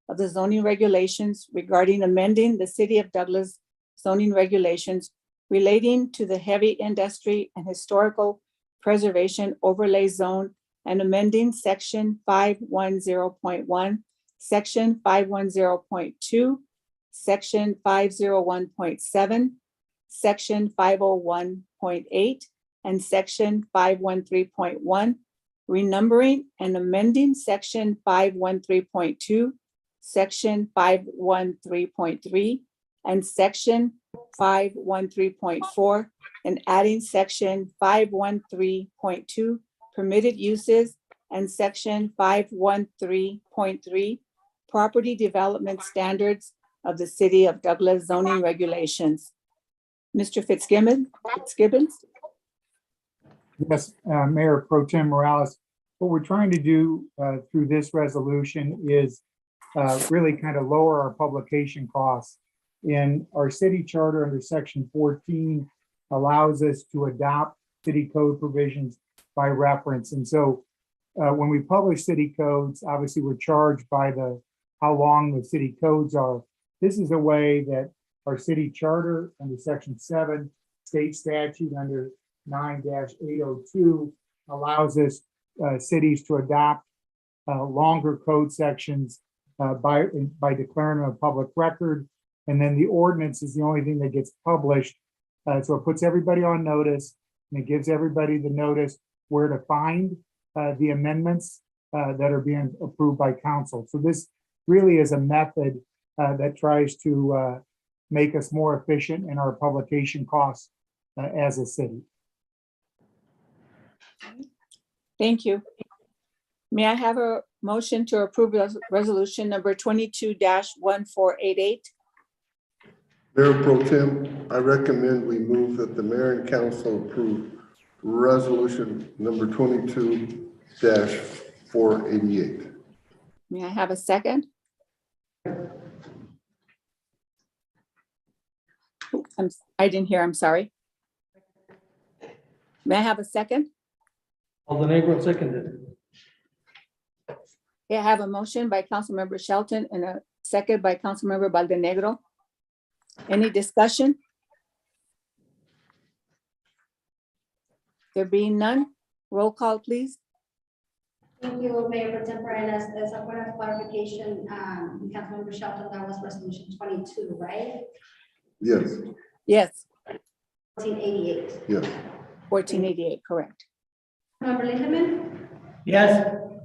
of the zoning regulations regarding amending the city of Douglas zoning regulations relating to the heavy industry and historical preservation overlay zone and amending section 510.1, section 510.2, section 501.7, section 501.8, and section 513.1, renumbering and amending section 513.2, section 513.3, and section 513.4, and adding section 513.2, permitted uses, and section 513.3, property development standards of the city of Douglas zoning regulations. Mr. Fitzgibbons? Yes, Mayor Pro Tem Morales, what we're trying to do through this resolution is really kind of lower our publication costs. In our city charter under section 14 allows us to adopt city code provisions by reference. And so when we publish city codes, obviously we're charged by how long the city codes are. This is a way that our city charter under section 7, state statute under 9-802 allows us cities to adopt longer code sections by declaring a public record. And then the ordinance is the only thing that gets published. So it puts everybody on notice, and it gives everybody the notice where to find the amendments that are being approved by council. So this really is a method that tries to make us more efficient in our publication costs as a city. Thank you. May I have a motion to approve resolution number 22-1488? Mayor Pro Tem, I recommend we move that the mayor and council approve resolution number 22-488. May I have a second? I didn't hear, I'm sorry. May I have a second? Aldenegro seconded. I have a motion by Councilmember Shelton and a second by Councilmember Baldenegro. Any discussion? There being none, roll call, please. Thank you, Mayor Pro Tem Paredes. As a point of clarification, Councilmember Shelton, that was resolution 22, right? Yes, Yes, 1488. yes. 1488, correct. Councilmember Lindemann, Yes.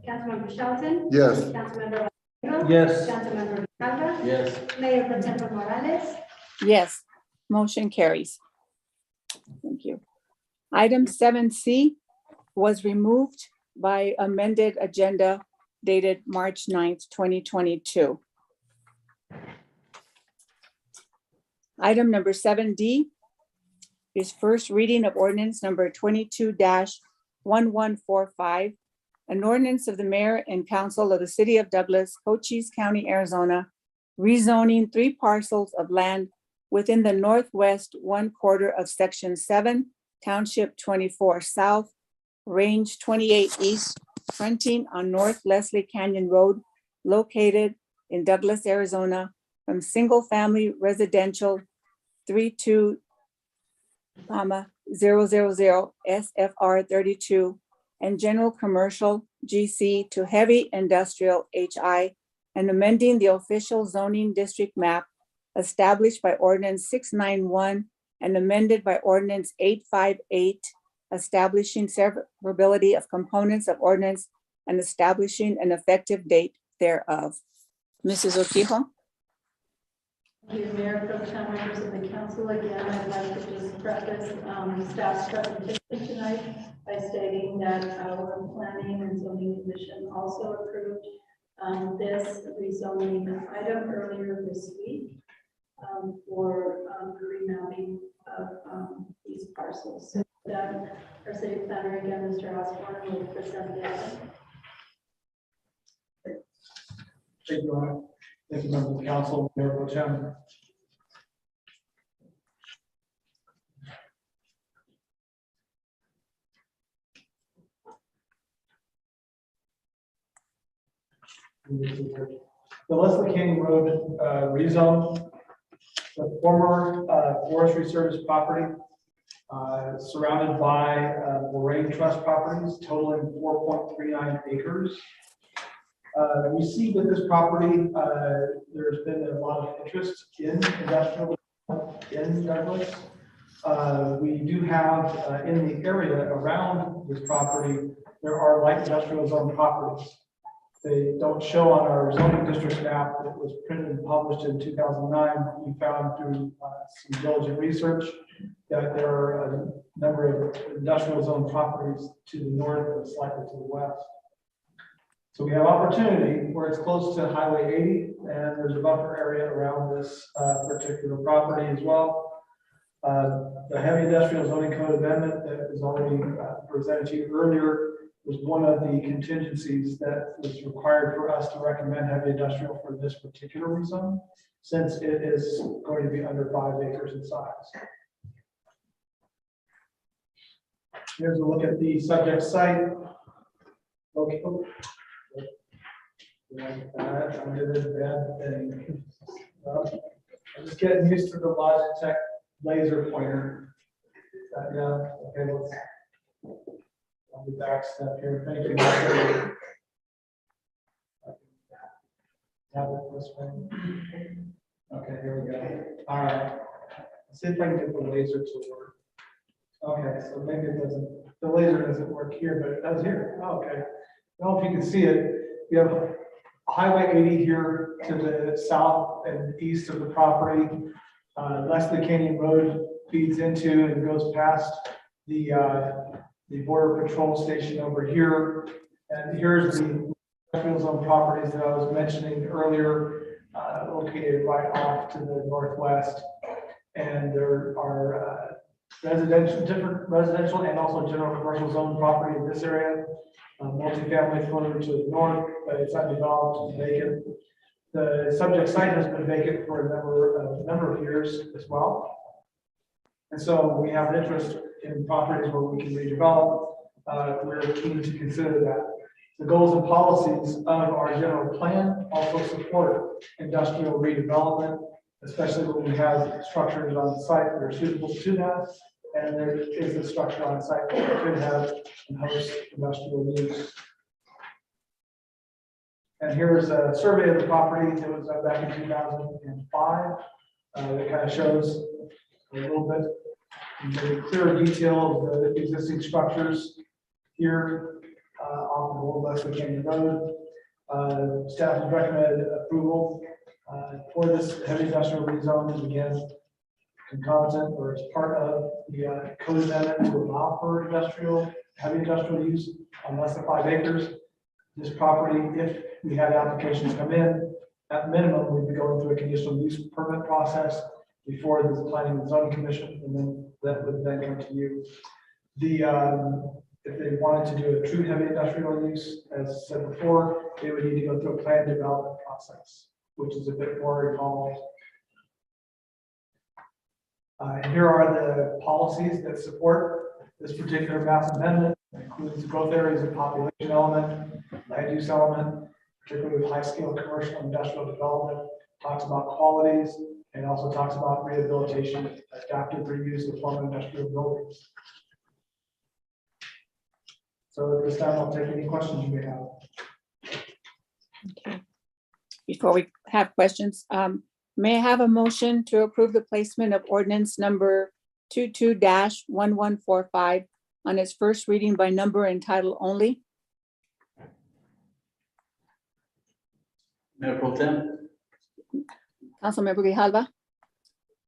Councilmember Shelton, Yes, Councilmember Baldenegro, Yes. Councilmember Calva, Yes. Mayor Pro Tem Morales. Yes, motion carries. Thank you. Item 7C was removed by amended agenda dated March 9th, 2022. Item number 7D is first reading of ordinance number 22-1145, an ordinance of the mayor and council of the city of Douglas, Cochise County, Arizona, rezoning 3 parcels of land within the northwest 1/4 of section 7, township 24 south, range 28 east, fronting on North Leslie Canyon Road, located in Douglas, Arizona, from single-family residential 32, 000 SFR 32 and general commercial GC to heavy industrial HI, and amending the official zoning district map established by ordinance 691 and amended by ordinance 858, establishing severability of components of ordinance and establishing an effective date thereof. Mrs. Urquijo? Thank you, Mayor, Pro Tem, members of the council. Again, I'd like to just preface staff's presentation tonight by stating that our planning and zoning commission also approved this rezoning item earlier this week for the remapping of these parcels. So that our city planner, again, Mr. Osborne, will present the item. Thank you, Honor. Thank you, members of the council, Mayor Pro Tem. The Leslie King Road rezone, the former Forestry Service property, surrounded by moraine trust properties totaling 4.39 acres. We see with this property, there's been a lot of interest in industrial in Douglas. We do have in the area around this property, there are light industrial zone properties. They don't show on our zoning district map that was printed and published in 2009. We found through some diligent research that there are a number of industrial zone properties to the north and slightly to the west. So we have opportunity where it's close to Highway 80, and there's a buffer area around this particular property as well. The heavy industrial zoning code amendment that was already presented to you earlier was one of the contingencies that was required for us to recommend heavy industrial for this particular rezone, since it is going to be under 5 acres in size. Here's a look at the subject site. Okay. I did a bad thing. I'm just getting used to the Logitech laser pointer. Yeah, okay, I'll be back step here. Thank you. Have it this way. Okay, here we go. All right. Let's see if I can get the laser to work. Okay, so maybe it doesn't, the laser doesn't work here, but it does here. Oh, okay. I don't know if you can see it. You have Highway 80 here to the south and east of the property. Leslie Canyon Road feeds into and goes past the Border Patrol Station over here. And here's the industrial zone properties that I was mentioning earlier, located right off to the northwest. And there are different residential and also general commercial zone property in this area. Multifamily further to the north, but it's undeveloped and vacant. The subject site has been vacant for a number of years as well. And so we have interest in properties where we can redevelop. We're keen to consider that. The goals and policies of our general plan also support industrial redevelopment, especially when we have structures on site that are suitable to that. And there is a structure on site that could have and host industrial use. And here's a survey of the property that was done back in 2005. That kind of shows a little bit the clearer detail of the existing structures here off the Old Leslie Canyon Road. Staff has recommended approval for this heavy industrial rezone, again, concomitant or as part of the code amendment to allow for heavy industrial use on less than 5 acres. This property, if we had applications come in, at minimum, we'd be going through a conditional use permit process before the Planning and Zoning Commission, and then that would then come to you. If they wanted to do a true heavy industrial use, as said before, they would need to go through a plan development process, which is a bit more involved. And here are the policies that support this particular map amendment. It includes growth areas and population element, land use element, particularly with high-scale commercial and industrial development, talks about qualities, and also talks about rehabilitation, adaptive reuse of former industrial buildings. So at this time, I'll take any questions you may have. Okay. Before we have questions, may I have a motion to approve the placement of ordinance number 22-1145 on its first reading by number and title only? Mayor Pro Tem, Councilmember Grijalva,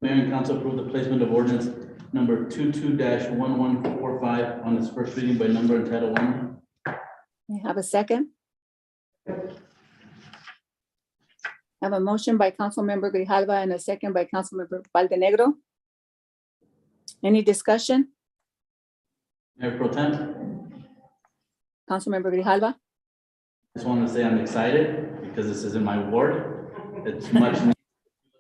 Mayor and Council approve the placement of ordinance number 22-1145 on its first reading by number and title only. may I have a second? I have a motion by Councilmember Grijalva and a second by Councilmember Valdenegro. Any discussion? Mayor Pro Tem, Councilmember Grijalva? just wanted to say I'm excited because this is in my ward. It's much.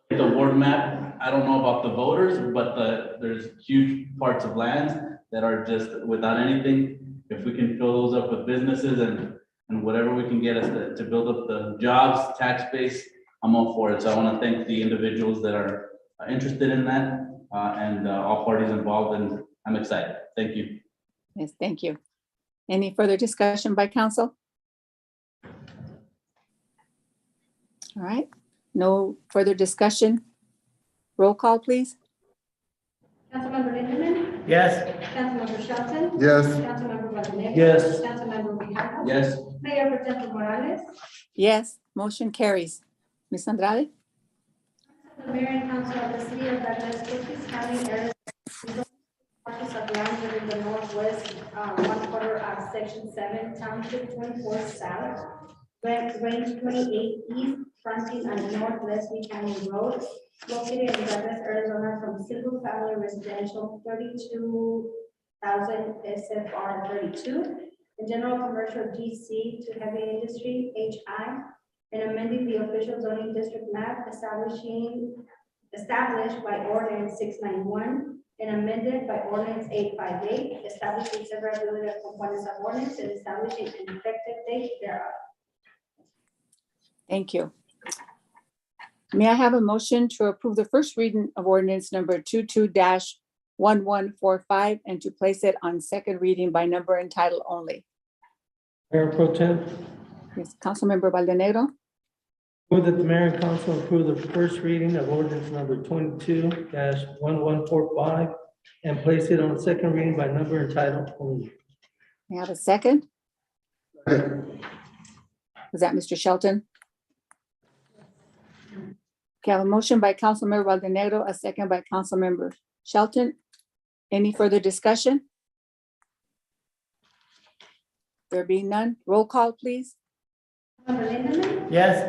The ward map, I don't know about the voters, but there's huge parts of lands that are just without anything. If we can fill those up with businesses and whatever we can get us to build up the jobs, tax base, I'm all for it. So I want to thank the individuals that are interested in that and all parties involved, and I'm excited. Thank you. Yes, thank you. Any further discussion by council? All right, no further discussion. Roll call, please. Councilmember Lindemann, Yes. Councilmember Shelton, Yes, Councilmember Valdenegro. Yes. Councilmember Grijalva. Yes. Mayor Pro Tem Morales. Yes, motion carries. Ms. Andrade? The mayor and council of the city of Douglas, Cochise County, Arizona, parcels of land within the northwest, 1/4 of section 7, township 24 south, range 28 east, fronting on North Leslie Canyon Road, located in Douglas, Arizona, from single family residential 32,000 SFR 32, and general commercial GC to heavy industry HI, and amending the official zoning district map established by ordinance 691 and amended by ordinance 858, establishing severability of components of ordinance and establishing an effective date thereof. Thank you. May I have a motion to approve the first reading of ordinance number 22-1145 and to place it on second reading by number and title only? Mayor Pro Tem, Yes, Councilmember Valdenegro. move that the mayor and council approve the first reading of ordinance number 22-1145 and place it on second reading by number and title only. May I have a second? Was that Mr. Shelton? Okay, I have a motion by Councilmember Valdenegro, a second by Councilmember Shelton. Any further discussion? There being none, roll call, please. Councilmember Lindemann, Yes.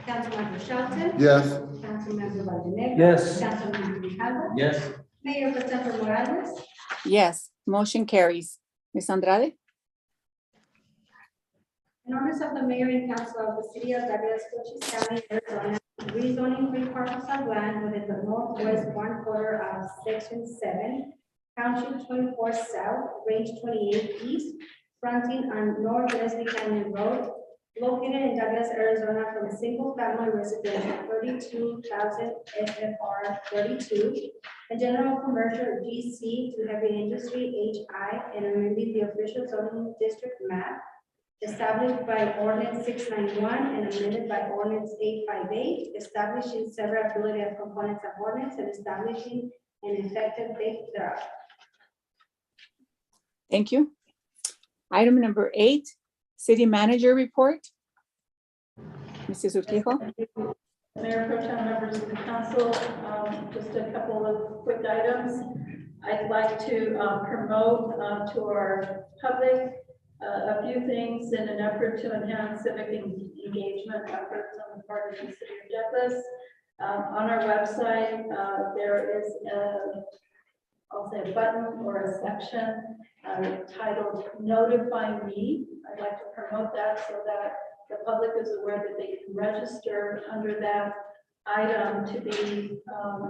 Councilmember Shelton. yes, Councilmember Valdenegro. Yes. Councilmember Grijalva. Yes. Mayor Pro Tem Morales. Yes, motion carries. Ms. Andrade? In orders of the mayor and council of the city of Douglas, Cochise County, Arizona, rezoning 3 parcels of land within the northwest 1/4 of section 7, township 24 south, range 28 east, fronting on North Leslie Canyon Road, located in Douglas, Arizona, from a single family residential 32,000 SFR 32, and general commercial GC to heavy industry HI, and amending the official zoning district map established by ordinance 691 and amended by ordinance 858, establishing severability of components of ordinance and establishing an effective date thereof. Thank you. Item number 8, city manager report. Mrs. Urquijo? Mayor Pro Tem, members of the council, just a couple of quick items. I'd like to promote to our public a few things in an effort to enhance civic engagement efforts on the part of the city of Douglas. On our website, there is I'll say a button or a section titled Notify Me. I'd like to promote that so that the public is aware that they can register under that item to be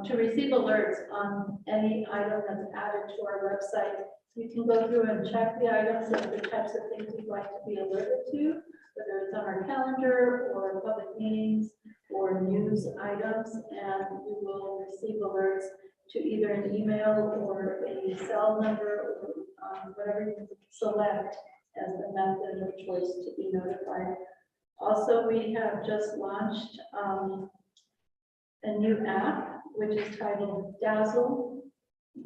to receive alerts on any item that's added to our website. You can go through and check the items of the types of things you'd like to be alerted to, whether it's on our calendar or public meetings or news items, and you will receive alerts to either an email or a cell number or whatever you select as the method of choice to be notified. Also, we have just launched a new app, which is titled Dazzle,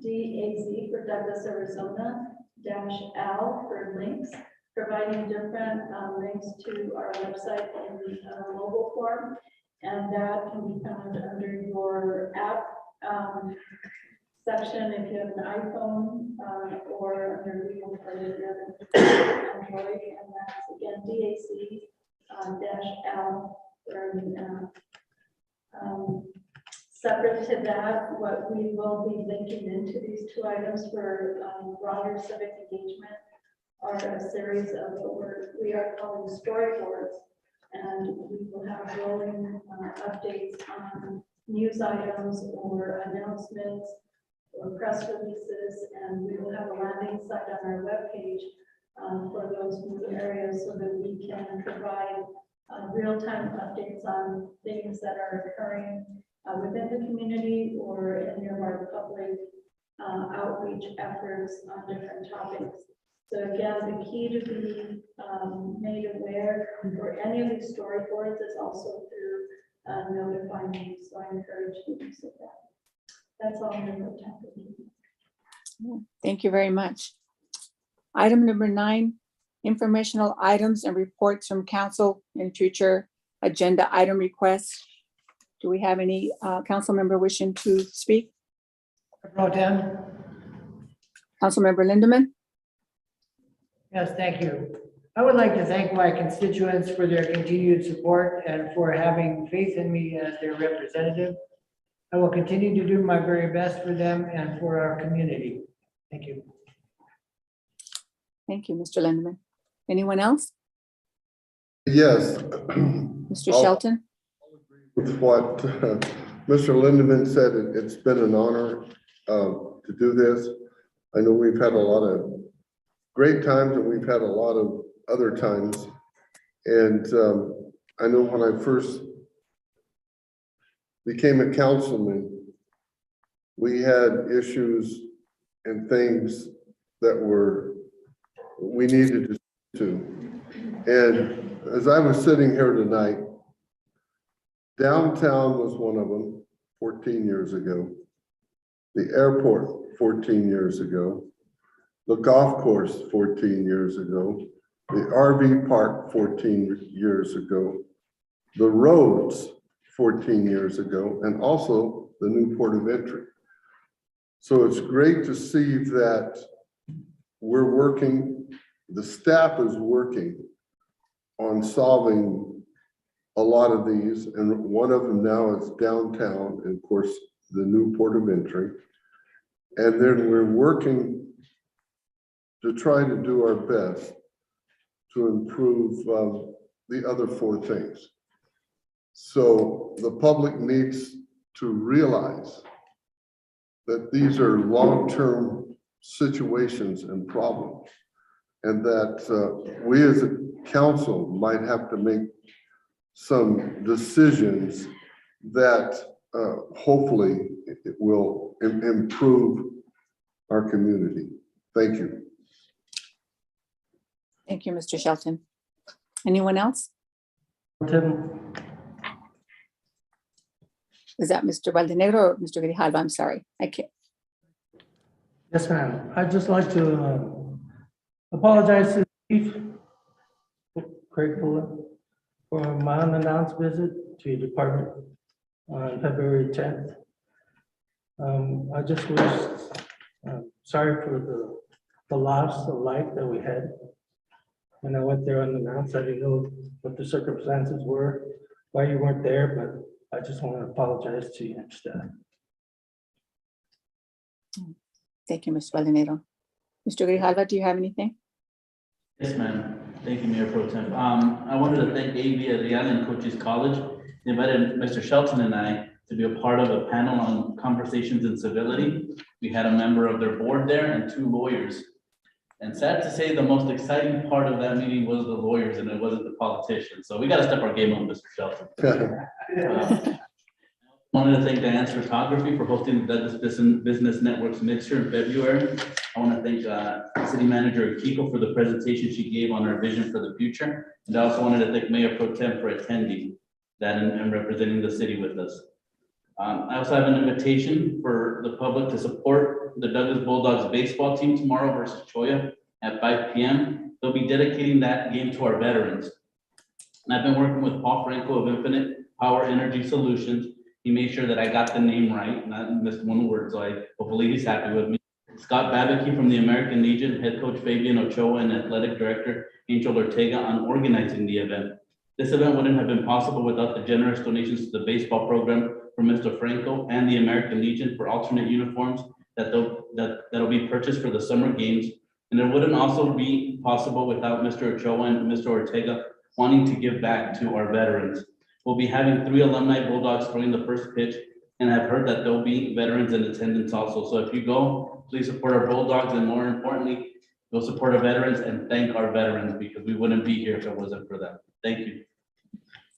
DAZ for Douglas, Arizona, -L for links, providing different links to our website in mobile form. And that can be found under your app section if you have an iPhone or under Google Play if you have Android. And that's again DAZ-L for the app. Separate to that, what we will be linking into these two items for broader civic engagement are a series of what we are calling storyboards And we will have rolling updates on news items or announcements or press releases, and we will have a landing site on our webpage for those new areas so that we can provide real-time updates on things that are occurring within the community or any of our public outreach efforts on different topics. So again, the key to be made aware for any of these storyboards is also through notifying you. So I encourage you to use that. That's all I'm going to talk about. Thank you very much. Item number 9, informational items and reports from council and future agenda item requests. Do we have any council member wishing to speak? Pro Tem? Councilmember Lindemann? Yes, thank you. I would like to thank my constituents for their continued support and for having faith in me as their representative. I will continue to do my very best for them and for our community. Thank you. Thank you, Mr. Lindemann. Anyone else? Yes. Mr. I'll- Shelton? With what Mr. Lindeman said, it's been an honor to do this. I know we've had a lot of great times and we've had a lot of other times. And I know when I first became a councilman, we had issues and things that we needed to. And as I was sitting here tonight, downtown was one of them 14 years ago. The airport 14 years ago. The golf course 14 years ago. The RV park 14 years ago. The roads 14 years ago, and also the new port of entry. So it's great to see that we're working, the staff is working on solving a lot of these, and one of them now is downtown, and of course, the new port of entry. And then we're working to try to do our best to improve the other 4 things. So the public needs to realize that these are long-term situations and problems, and that we as a council might have to make some decisions that hopefully it will improve our community. Thank you. Thank you, Mr. Shelton. Anyone else? Tim? Is that Mr. Valdenegro or Mr. Grijalva? I'm sorry. I can't. Yes, ma'am. I'd just like to apologize to the chief, Craig Fuller, for my unannounced visit to your department on February 10th. I just was sorry for the loss of life that we had. When I went there unannounced, I didn't know what the circumstances were, why you weren't there, but I just want to apologize to you and staff. Thank you, Mr. Valdenegro. Mr. Grijalva, do you have anything? Yes, ma'am. Thank you, Mayor Pro Tem. I wanted to thank AV Real and Coaches College. They invited Mr. Shelton and I to be a part of a panel on conversations in civility. We had a member of their board there and 2 lawyers. And sad to say, the most exciting part of that meeting was the lawyers and it wasn't the politicians. So we got to step our game up, Mr. Shelton. Wanted to thank Diane's Photography for hosting the Douglas Business Network's mixer in February. I want to thank City Manager Kiko for the presentation she gave on our vision for the future. And I also wanted to thank Mayor Pro Tem for attending that and representing the city with us. I also have an invitation for the public to support the Douglas Bulldogs baseball team tomorrow versus Choya at 5 p.m. They'll be dedicating that game to our veterans. And I've been working with Paul Franco of Infinite Power Energy Solutions. He made sure that I got the name right, not missed one word, so I hopefully he's happy with me. Scott Babicky from the American Legion, head coach Fabian Ochoa, and athletic director Angel Ortega on organizing the event. This event wouldn't have been possible without the generous donations to the baseball program from Mr. Franco and the American Legion for alternate uniforms that'll be purchased for the summer games. And it wouldn't also be possible without Mr. Ochoa and Mr. Ortega wanting to give back to our veterans. We'll be having 3 alumni Bulldogs throwing the first pitch, and I've heard that there'll be veterans in attendance also. So if you go, please support our Bulldogs, and more importantly, go support our veterans and thank our veterans, because we wouldn't be here if it wasn't for them. Thank you.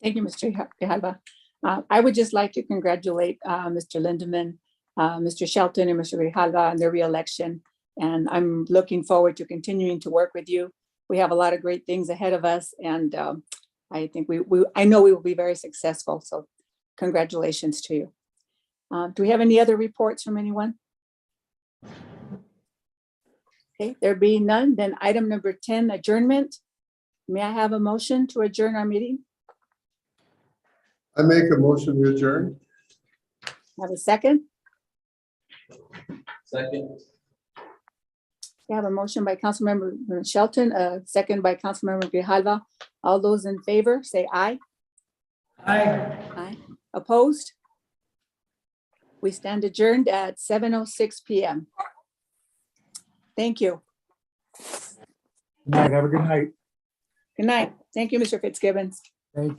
Thank you, Mr. Grijalva. I would just like to congratulate Mr. Lindeman, Mr. Shelton, and Mr. Grijalva on their reelection. And I'm looking forward to continuing to work with you. We have a lot of great things ahead of us, and I think I know we will be very successful. So congratulations to you. Do we have any other reports from anyone? Okay, there being none, then item number 10, adjournment. May I have a motion to adjourn our meeting? I make a motion to adjourn. Have a second? Second. We have a motion by Councilmember Shelton, a second by Councilmember Grijalva. All those in favor, say aye. Aye. Aye. Opposed? We stand adjourned at 7:06 PM. Thank you. Good night. Have a good night. Good night. Thank you, Mr. Fitzgibbons. Thank you.